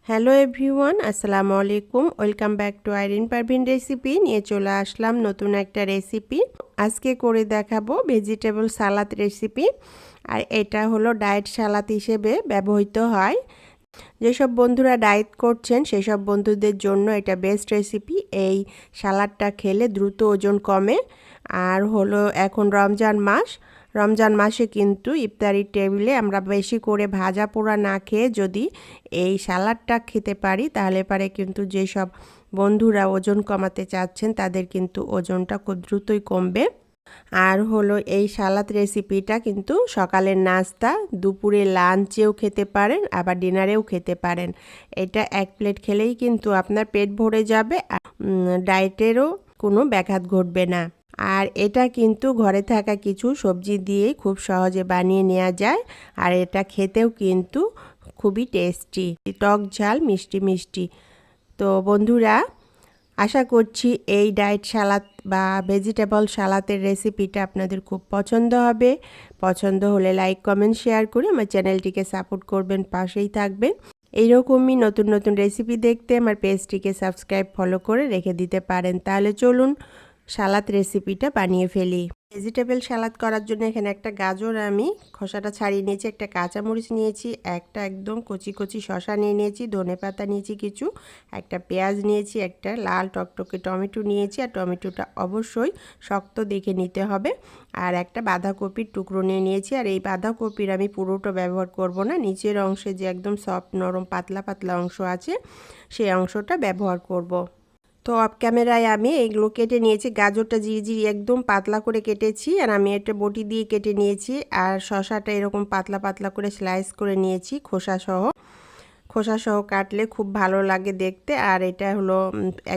Hello everyone, আসসালামু আলাইকুম। Welcome back to Irin Parvin recipe. নিয়ে চলে আসলাম নতুন একটা রেসিপি। আজকে করে দেখাবো ভেজিটেবল সালাদ রেসিপি। আর এটা হলো ডায়েট সালাদ হিসেবে ব্যবহৃত হয়। যেসব বন্ধুরা ডায়েট করছেন সেসব বন্ধুদের জন্য এটা বেস্ট রেসিপি। এই সালাদটা খেলে দ্রুত ওজন কমে। আর হলো এখন রমজান মাসে কিন্তু ইফতারির টেবিলে আমরা বেশি করে ভাজা পোড়া না খেয়ে যদি এই সালাডটা খেতে পারি তাহলে পারে কিন্তু যেসব বন্ধুরা ওজন কমাতে চাচ্ছেন তাদের কিন্তু ওজনটা খুব দ্রুতই কমবে। আর হলো এই সালাদ রেসিপিটা কিন্তু সকালের নাস্তা, দুপুরে লাঞ্চেও খেতে পারেন, আবার ডিনারেও খেতে পারেন। এটা এক প্লেট খেলেই কিন্তু আপনার পেট ভরে যাবে, ডায়েটেরও কোনো ব্যাঘাত ঘটবে না। আর এটা কিন্তু ঘরে থাকা কিছু সবজি দিয়েই খুব সহজে বানিয়ে নেওয়া যায়। আর এটা খেতেও কিন্তু খুবই টেস্টি, টক ঝাল মিষ্টি মিষ্টি। তো বন্ধুরা, আশা করছি এই ডায়েট সালাদ বা ভেজিটেবল সালাদের রেসিপিটা আপনাদের খুব পছন্দ হবে। পছন্দ হলে লাইক কমেন্ট শেয়ার করে আমার চ্যানেলটিকে সাপোর্ট করবেন, পাশেই থাকবেন। এইরকমই নতুন নতুন রেসিপি দেখতে আমার পেজটিকে সাবস্ক্রাইব ফলো করে রেখে দিতে পারেন। তাহলে চলুন সালাদ রেসিপিটা বানিয়ে ফেলি। ভেজিটেবল সালাদ করার জন্য এখানে একটা গাজর আমি খোসাটা ছাড়িয়ে নিয়েছি, একটা কাঁচামরিচ নিয়েছি, একটা একদম কচি কচি শসা নিয়ে নিয়েছি, ধনেপাতা নিয়েছি কিছু, একটা পেঁয়াজ নিয়েছি, একটা লাল টকটকে টমেটো নিয়েছি। আর টমেটোটা অবশ্যই শক্ত দেখে নিতে হবে। আর একটা বাঁধাকপির টুকরো নিয়ে নিয়েছি। আর এই বাঁধাকপির আমি পুরোটা ব্যবহার করব না, নিচের অংশে যে একদম সফট নরম পাতলা পাতলা অংশ আছে সেই অংশটা ব্যবহার করব। তো অফ ক্যামেরায় আমি এইগুলো কেটে নিয়েছি। গাজরটা জিরি একদম পাতলা করে কেটেছি, আর আমি একটা বটি দিয়ে কেটে নিয়েছি। আর শসাটা এরকম পাতলা পাতলা করে স্লাইস করে নিয়েছি খোসা সহ কাটলে খুব ভালো লাগে দেখতে। আর এটা হলো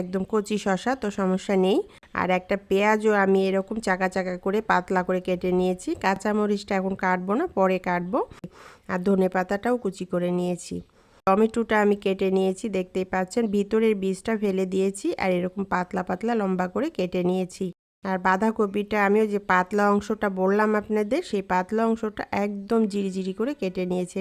একদম কচি শসা, তো সমস্যা নেই। আর একটা পেঁয়াজও আমি এরকম চাকা চাকা করে পাতলা করে কেটে নিয়েছি। কাঁচামরিচটা এখন কাটবো না, পরে কাটবো। আর ধনেপাতাটাও কুচি করে নিয়েছি। টমেটোটা আমি কেটে নিয়েছি, দেখতেই পাচ্ছেন ভিতরের বীজটা ফেলে দিয়েছি। আর এরকম পাতলা পাতলা লম্বা করে কেটে নিয়েছি। আর বাঁধাকপিটা আমিও যে পাতলা অংশটা বললাম আপনাদের, সেই পাতলা অংশটা একদম জিরি করে কেটে নিয়েছি।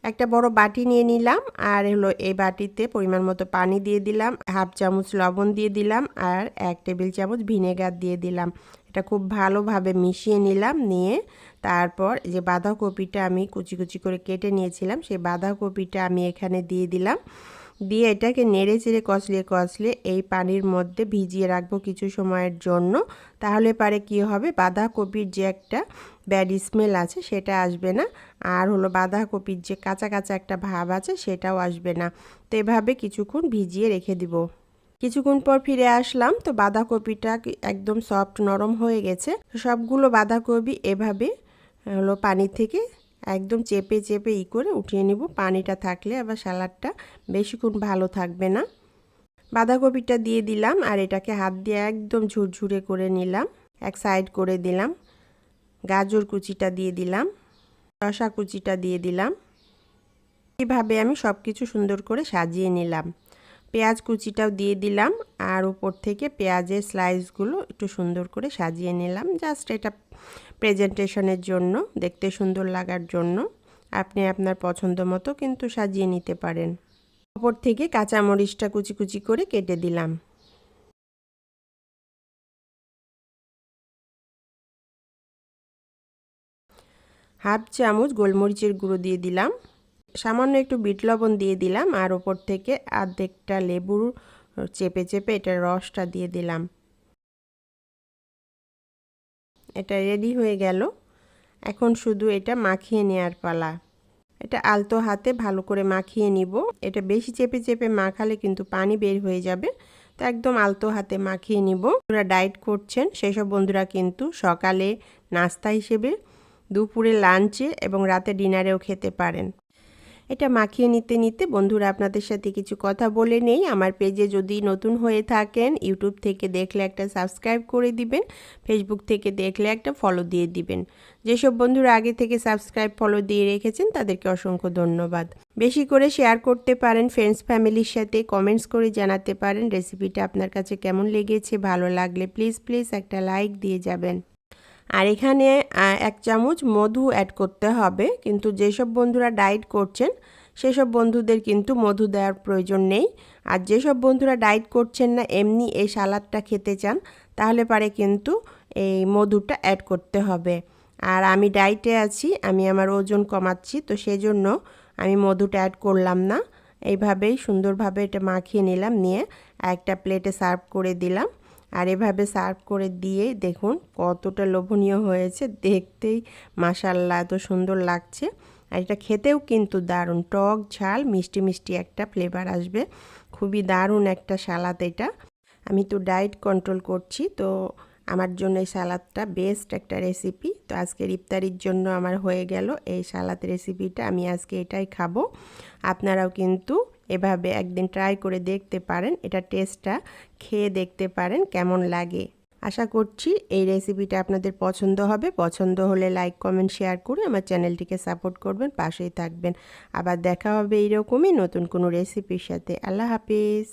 একটা বড় বাটি নিয়ে নিলাম, আর হলো এই বাটিতে পরিমাণ মতো পানি দিয়ে দিলাম, হাফ চামচ লবণ দিয়ে দিলাম, আর 1 টেবিল চামচ ভিনেগার দিয়ে দিলাম। এটা খুব ভালোভাবে মিশিয়ে নিলাম। নিয়ে তারপর যে বাঁধাকপিটা আমি কুচি কুচি করে কেটে নিয়েছিলাম সেই বাঁধাকপিটা আমি এখানে দিয়ে দিলাম। দিয়ে এটাকে নেড়ে চেড়ে কষলে এই পানির মধ্যে ভিজিয়ে রাখবো কিছু সময়ের জন্য। তাহলে পারে কি হবে, বাঁধাকপির যে একটা ব্যাড স্মেল আছে সেটা আসবে না। আর হলো বাঁধাকপির যে কাঁচা কাঁচা একটা ভাব আছে সেটাও আসবে না। তো এভাবে কিছুক্ষণ ভিজিয়ে রেখে দিব। কিছুক্ষণ পর ফিরে আসলাম, তো বাঁধাকপিটা একদম সফট নরম হয়ে গেছে। সবগুলো বাঁধাকপি এভাবে হলো পানি থেকে একদম চেপে করে উঠিয়ে নিব। পানিটা থাকলে আবার সালাডটা বেশিক্ষণ ভালো থাকবে না। বাঁধাকপিটা দিয়ে দিলাম, আর এটাকে হাত দিয়ে একদম ঝুরঝুরে করে নিলাম। এক সাইড করে দিলাম। গাজর কুচিটা দিয়ে দিলাম, শসা কুচিটা দিয়ে দিলাম। এইভাবে আমি সব কিছু সুন্দর করে সাজিয়ে নিলাম। পেঁয়াজ কুচিটাও দিয়ে দিলাম, আর উপর থেকে পেঁয়াজের স্লাইসগুলো একটু সুন্দর করে সাজিয়ে নিলাম। জাস্ট এটা প্রেজেন্টেশনের জন্য, দেখতে সুন্দর লাগার জন্য। আপনি আপনার পছন্দ মতো কিন্তু সাজিয়ে নিতে পারেন। উপর থেকে কাঁচামরিচটা কুচি কুচি করে কেটে দিলাম। হাফ চামচ গোলমরিচের গুঁড়ো দিয়ে দিলাম। সামান্য একটু বিট লবণ দিয়ে দিলাম। আর ওপর থেকে অর্ধেকটা লেবুর চেপে এটার রসটা দিয়ে দিলাম। এটা রেডি হয়ে গেল। এখন শুধু এটা মাখিয়ে নেওয়ার পালা। এটা আলতো হাতে ভালো করে মাখিয়ে নিব। এটা বেশি চেপে মাখালে কিন্তু পানি বের হয়ে যাবে, তো একদম আলতো হাতে মাখিয়ে নিব। যারা ডায়েট করছেন সেসব বন্ধুরা কিন্তু সকালে নাস্তা হিসেবে, দুপুরে লাঞ্চে এবং রাতে ডিনারেও খেতে পারেন। এটা মাখিয়ে নিতে বন্ধুরা আপনাদের সাথে কিছু কথা বলে নেই। আমার পেজে যদি নতুন হয়ে থাকেন, ইউটিউব থেকে দেখলে একটা সাবস্ক্রাইব করে দিবেন, ফেসবুক থেকে দেখলে একটা ফলো দিয়ে দিবেন। যেসব বন্ধুরা আগে থেকে সাবস্ক্রাইব ফলো দিয়ে রেখেছেন তাদেরকে অসংখ্য ধন্যবাদ। বেশি করে শেয়ার করতে পারেন ফ্রেন্ডস ফ্যামিলির সাথে, কমেন্টস করে জানাতে পারেন রেসিপিটা আপনার কাছে কেমন লেগেছে। ভালো লাগলে প্লিজ একটা লাইক দিয়ে যাবেন। আর এখানে 1 চামচ মধু অ্যাড করতে হবে, কিন্তু যেসব বন্ধুরা ডায়েট করছেন সেসব বন্ধুদের কিন্তু মধু দেওয়ার প্রয়োজন নেই। আর যেসব বন্ধুরা ডায়েট করছেন না, এমনি এই সালাদটা খেতে চান, তাহলে পারে কিন্তু এই মধুটা অ্যাড করতে হবে। আর আমি ডায়েটে আছি, আমি আমার ওজন কমাচ্ছি, তো সেজন্য আমি মধুটা অ্যাড করলাম না। এইভাবেই সুন্দরভাবে এটা মাখিয়ে নিলাম, নিয়ে একটা প্লেটে সার্ভ করে দিলাম। আর এভাবে সার্ভ করে দিয়ে দেখুন কতটা লোভনীয় হয়েছে, দেখতেই মাশাআল্লাহ এত সুন্দর লাগছে। আর এটা খেতেও কিন্তু দারুণ, টক ঝাল মিষ্টি মিষ্টি একটা ফ্লেভার আসবে, খুবই দারুণ একটা সালাদ এটা। আমি তো ডায়েট কন্ট্রোল করছি, তো আমার জন্য এই সালাদটা বেস্ট একটা রেসিপি। তো আজকের ইফতারির জন্য আমার হয়ে গেল এই সালাদ রেসিপিটা, আমি আজকে এটাই খাবো। আপনারাও কিন্তু এভাবে একদিন ট্রাই করে দেখতে পারেন, এটা টেস্টটা খেয়ে দেখতে পারেন কেমন লাগে। আশা করছি এই রেসিপিটা আপনাদের পছন্দ হবে। পছন্দ হলে লাইক কমেন্ট শেয়ার করে আমার চ্যানেলটিকে সাপোর্ট করবেন, পাশেই থাকবেন। আবার দেখা হবে এইরকমই নতুন কোনো রেসিপির সাথে। আল্লাহ হাফিজ।